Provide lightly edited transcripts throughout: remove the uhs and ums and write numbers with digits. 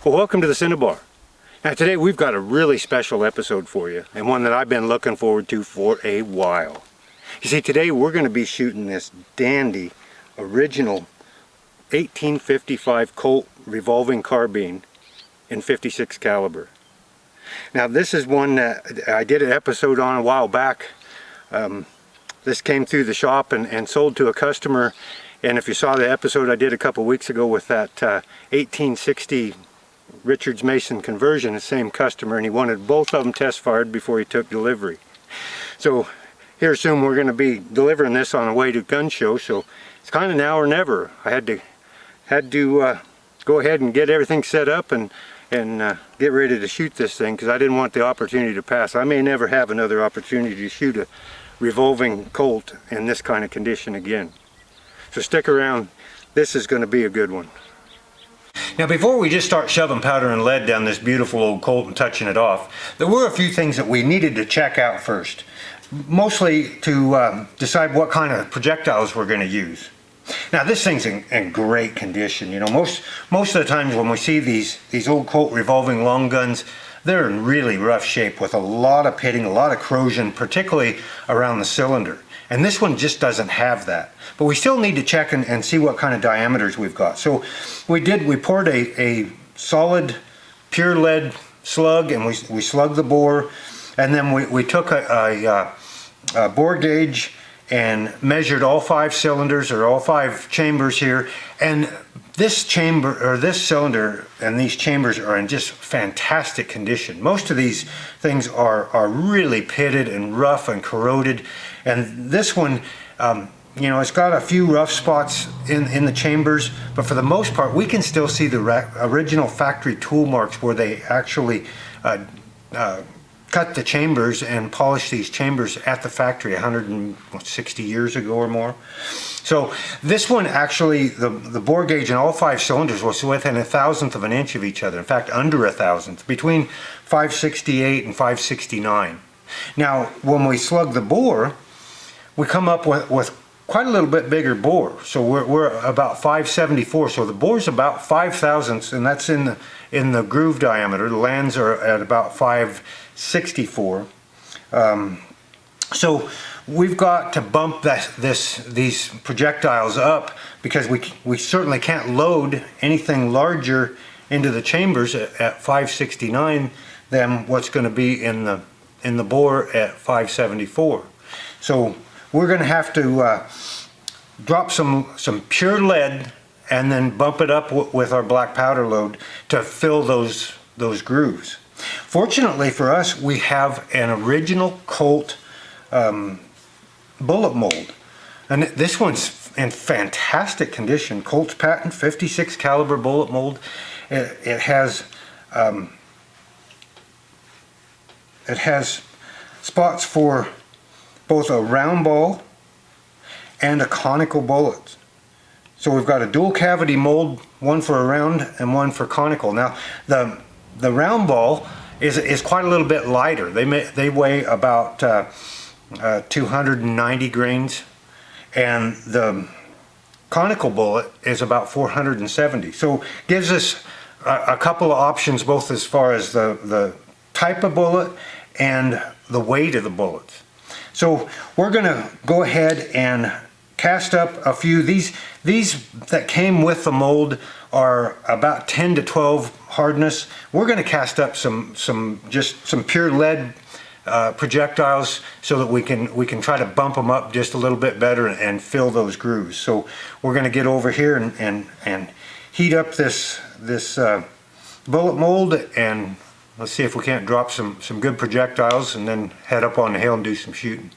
Well, welcome to the Cinnabar. Now today we've got a really special episode for you, and one that I've been looking forward to for a while. You see, today we're going to be shooting this dandy original 1855 Colt Revolving Carbine in 56 caliber. Now this is one that I did an episode on a while back. This came through the shop and sold to a customer, and if you saw the episode I did a couple weeks ago with that 1860 Richards Mason conversion, the same customer, and he wanted both of them test fired before he took delivery. So here soon we're going to be delivering this on the way to gun show, so it's kind of now or never. I had to go ahead and get everything set up and get ready to shoot this thing, because I didn't want the opportunity to pass. I may never have another opportunity to shoot a revolving Colt in this kind of condition again. So stick around, this is going to be a good one. Now before we just start shoving powder and lead down this beautiful old Colt and touching it off, there were a few things that we needed to check out first. Mostly to decide what kind of projectiles we're going to use. Now this thing's in great condition. You know, most of the times when we see these old Colt revolving long guns, they're in really rough shape with a lot of pitting, a lot of corrosion, particularly around the cylinder. And this one just doesn't have that. But we still need to check and see what kind of diameters we've got. So we poured a solid pure lead slug, and we slugged the bore, and then we took a bore gauge and measured all 5 cylinders, or all 5 chambers here. And this chamber, or this cylinder, and these chambers are in just fantastic condition. Most of these things are really pitted and rough and corroded, and this one, you know, it's got a few rough spots in the chambers, but for the most part we can still see the original factory tool marks where they actually cut the chambers and polish these chambers at the factory 160 years ago or more. So this one actually, the bore gauge in all 5 cylinders was within 1/1000th of an inch of each other. In fact, under 1/1000th, between 568 and 569. Now, when we slug the bore, we come up with quite a little bit bigger bore. So we're about 574. So the bore's about 5/1000ths, and that's in the groove diameter. The lands are at about 564. So we've got to bump these projectiles up, because we certainly can't load anything larger into the chambers at 569 than what's going to be in the bore at 574. So we're going to have to drop some pure lead and then bump it up with our black powder load to fill those grooves. Fortunately for us, we have an original Colt bullet mold, and this one's in fantastic condition. Colt's patent 56 caliber bullet mold. It has spots for both a round ball and a conical bullet. So we've got a dual cavity mold, one for a round and one for conical. Now the round ball is quite a little bit lighter. They weigh about 290 grains, and the conical bullet is about 470. So gives us a couple of options, both as far as the type of bullet and the weight of the bullets. So we're going to go ahead and cast up a few. These that came with the mold are about 10 to 12 hardness. We're going to cast up some pure lead projectiles, so that we can try to bump them up just a little bit better and fill those grooves. So we're going to get over here and heat up this bullet mold, and let's see if we can't drop some good projectiles, and then head up on the hill and do some shooting.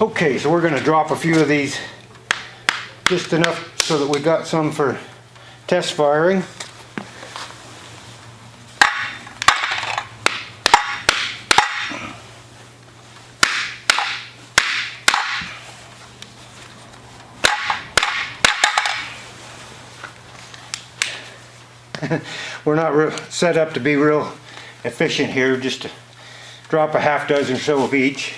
Okay, so we're going to drop a few of these, just enough so that we got some for test firing. We're not set up to be real efficient here, just to drop a half dozen or so of each.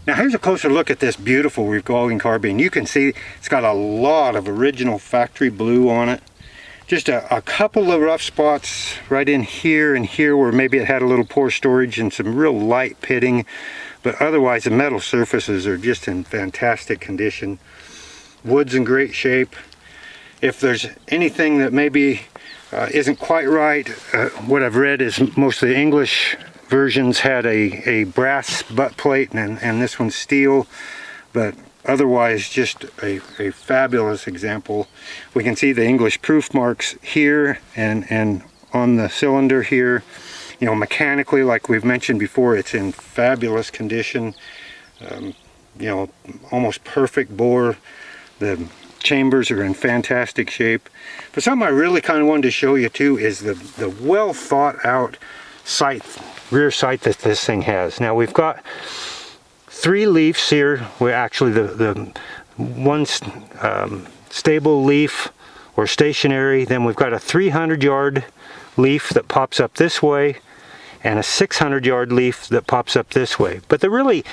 Now here's a closer look at this beautiful revolving carbine. You can see it's got a lot of original factory blue on it. Just a couple of rough spots right in here and here where maybe it had a little poor storage and some real light pitting. But otherwise the metal surfaces are just in fantastic condition. Wood's in great shape. If there's anything that maybe isn't quite right, what I've read is most of the English versions had a brass butt plate and this one's steel, but otherwise just a fabulous example. We can see the English proof marks here and on the cylinder here. You know, mechanically, like we've mentioned before, it's in fabulous condition. You know, almost perfect bore. The chambers are in fantastic shape. But something I really kind of wanted to show you too is the well thought out sight, rear sight that this thing has. Now we've got 3 leafs here, where actually the one stable leaf or stationary, then we've got a 300-yard leaf that pops up this way and a 600-yard leaf that pops up this way. But the really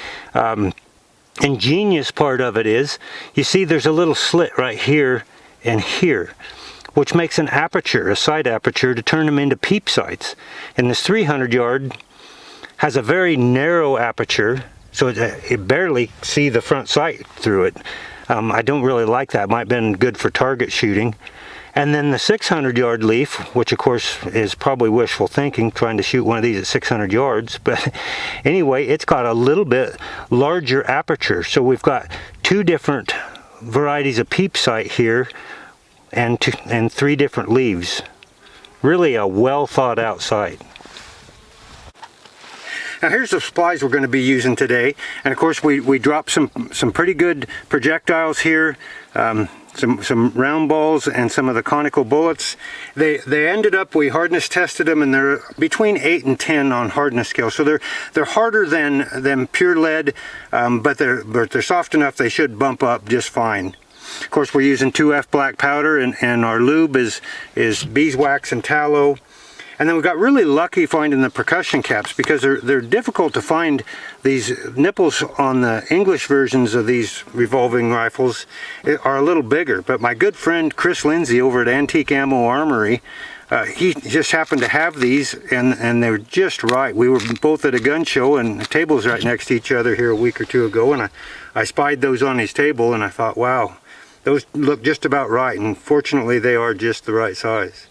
ingenious part of it is, you see there's a little slit right here and here, which makes an aperture, a side aperture, to turn them into peep sights. And this 300-yard has a very narrow aperture, so it barely see the front sight through it. I don't really like that. Might have been good for target shooting. And then the 600-yard leaf, which of course is probably wishful thinking, trying to shoot one of these at 600 yards. But anyway, it's got a little bit larger aperture. So we've got 2 different varieties of peep sight here and 3 different leaves. Really a well thought out sight. Now here's the supplies we're going to be using today, and of course we dropped some pretty good projectiles here, some round balls and some of the conical bullets. They ended up, we hardness tested them, and they're between 8 and 10 on hardness scale, so they're harder than pure lead, but they're soft enough they should bump up just fine. Of course we're using 2F black powder, and our lube is beeswax and tallow. And then we got really lucky finding the percussion caps, because they're difficult to find. These nipples on the English versions of these revolving rifles are a little bigger. But my good friend Chris Lindsay over at Antique Ammo Armory, he just happened to have these, and they were just right. We were both at a gun show, and the tables right next to each other here a week or 2 ago, and I spied those on his table, and I thought, wow, those look just about right, and fortunately they are just the right size.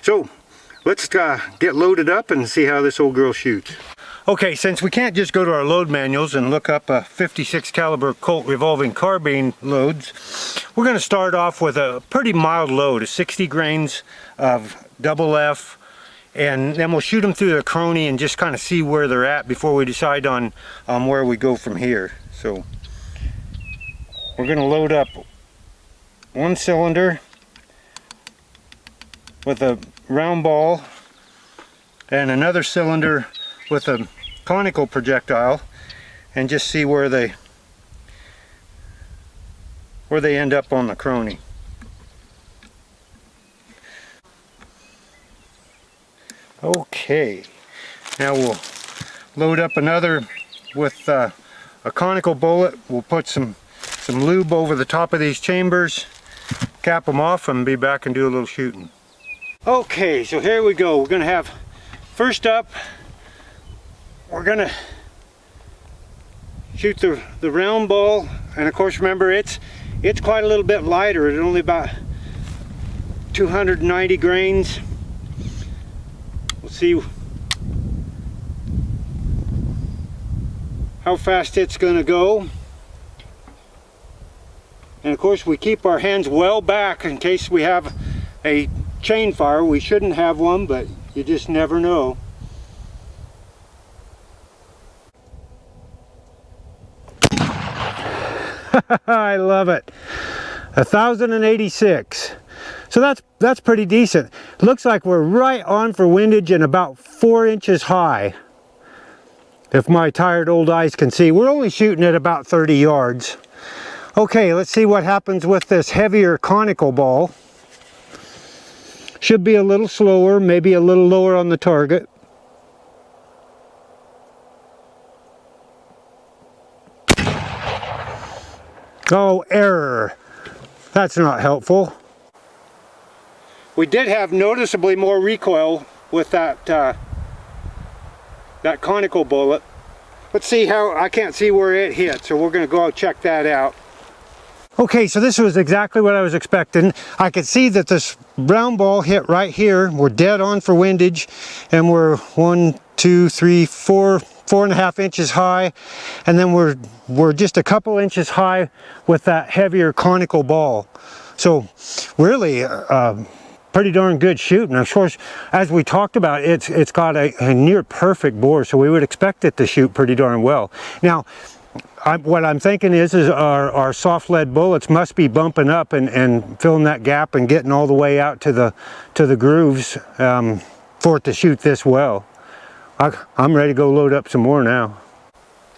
So let's get loaded up and see how this old girl shoots. Okay, since we can't just go to our load manuals and look up a 56 caliber Colt Revolving Carbine loads, we're going to start off with a pretty mild load, 60 grains of double F, and then we'll shoot them through the crony and just kind of see where they're at before we decide on where we go from here. So we're going to load up 1 cylinder with a round ball and another cylinder with a conical projectile, and just see where they end up on the crony. Okay, now we'll load up another with a conical bullet. We'll put some lube over the top of these chambers, cap them off, and be back and do a little shooting. Okay, so here we go. We're going to have, first up, we're going to shoot the round ball, and of course remember it's quite a little bit lighter. It's only about 290 grains. We'll see how fast it's going to go. And of course we keep our hands well back in case we have a chain fire. We shouldn't have one, but you just never know. I love it. 1,086. So that's pretty decent. Looks like we're right on for windage and about 4 inches high. if my tired old eyes can see. We're only shooting at about 30 yards. Okay, let's see what happens with this heavier conical ball. Should be a little slower, maybe a little lower on the target. Oh, error. That's not helpful. We did have noticeably more recoil with that that conical bullet. Let's see how, I can't see where it hit, so we're going to go out check that out. Okay, so this was exactly what I was expecting. I could see that this round ball hit right here. We're dead on for windage, and we're 1, 2, 3, 4, 4.5 inches high, and then we're just a couple inches high with that heavier conical ball. So really pretty darn good shooting. Of course, as we talked about, it's got a near perfect bore, so we would expect it to shoot pretty darn well. Now, what I'm thinking is our soft lead bullets must be bumping up and filling that gap and getting all the way out to the grooves for it to shoot this well. I'm ready to go load up some more now.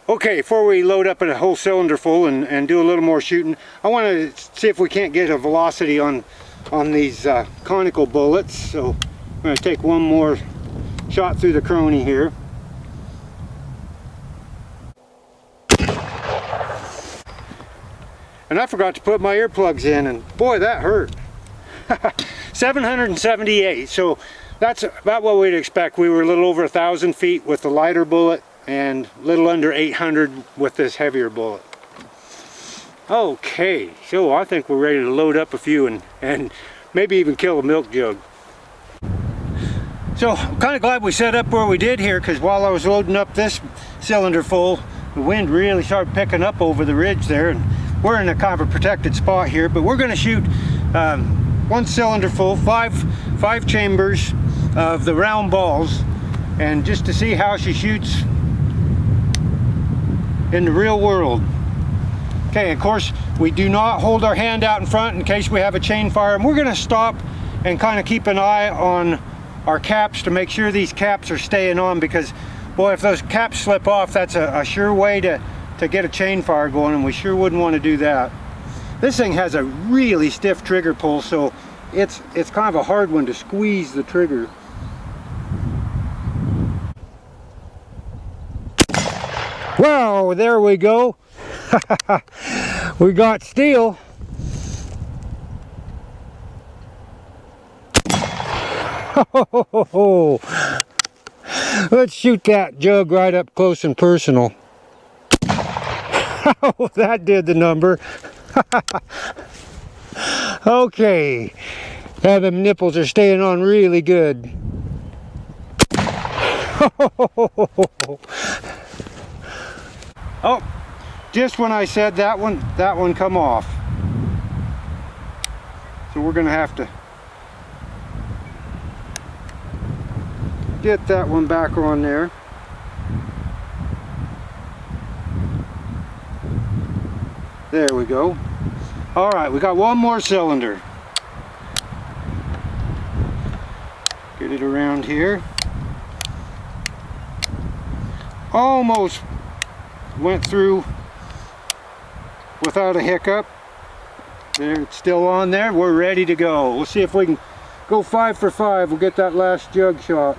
Okay, before we load up a whole cylinder full and do a little more shooting, I want to see if we can't get a velocity on these conical bullets. So I'm going to take one more shot through the crony here. And I forgot to put my earplugs in, and boy, that hurt. 778, so that's about what we'd expect. We were a little over 1,000 feet with the lighter bullet and a little under 800 with this heavier bullet. Okay, so I think we're ready to load up a few and maybe even kill a milk jug. So I'm kind of glad we set up where we did here, because while I was loading up this cylinder full, the wind really started picking up over the ridge there, and we're in a kind of a protected spot here. But we're going to shoot one cylinder full, five chambers of the round balls, and just to see how she shoots in the real world. Okay, of course, we do not hold our hand out in front in case we have a chain fire, and we're going to stop and kind of keep an eye on our caps to make sure these caps are staying on, because boy, if those caps slip off, that's a sure way to get a chain fire going, and we sure wouldn't want to do that. This thing has a really stiff trigger pull, so it's kind of a hard one to squeeze the trigger. Wow, there we go. We got steel. Let's shoot that jug right up close and personal. Oh, that did the number. Okay, now them nipples are staying on really good. Oh, just when I said that one come off. So we're gonna have to get that one back on there. There we go. All right, we got one more cylinder. Get it around here. Almost went through without a hiccup. There, it's still on there. We're ready to go. We'll see if we can go 5 for 5. We'll get that last jug shot.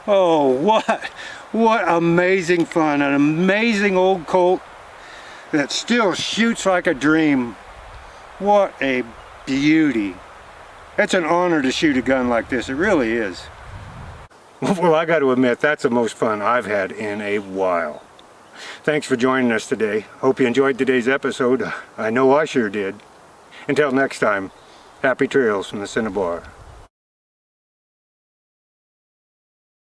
Oh, what amazing fun. An amazing old Colt that still shoots like a dream. What a beauty. It's an honor to shoot a gun like this. It really is. Well, I got to admit, that's the most fun I've had in a while. Thanks for joining us today. Hope you enjoyed today's episode. I know I sure did. Until next time, happy trails from the Cinnabar.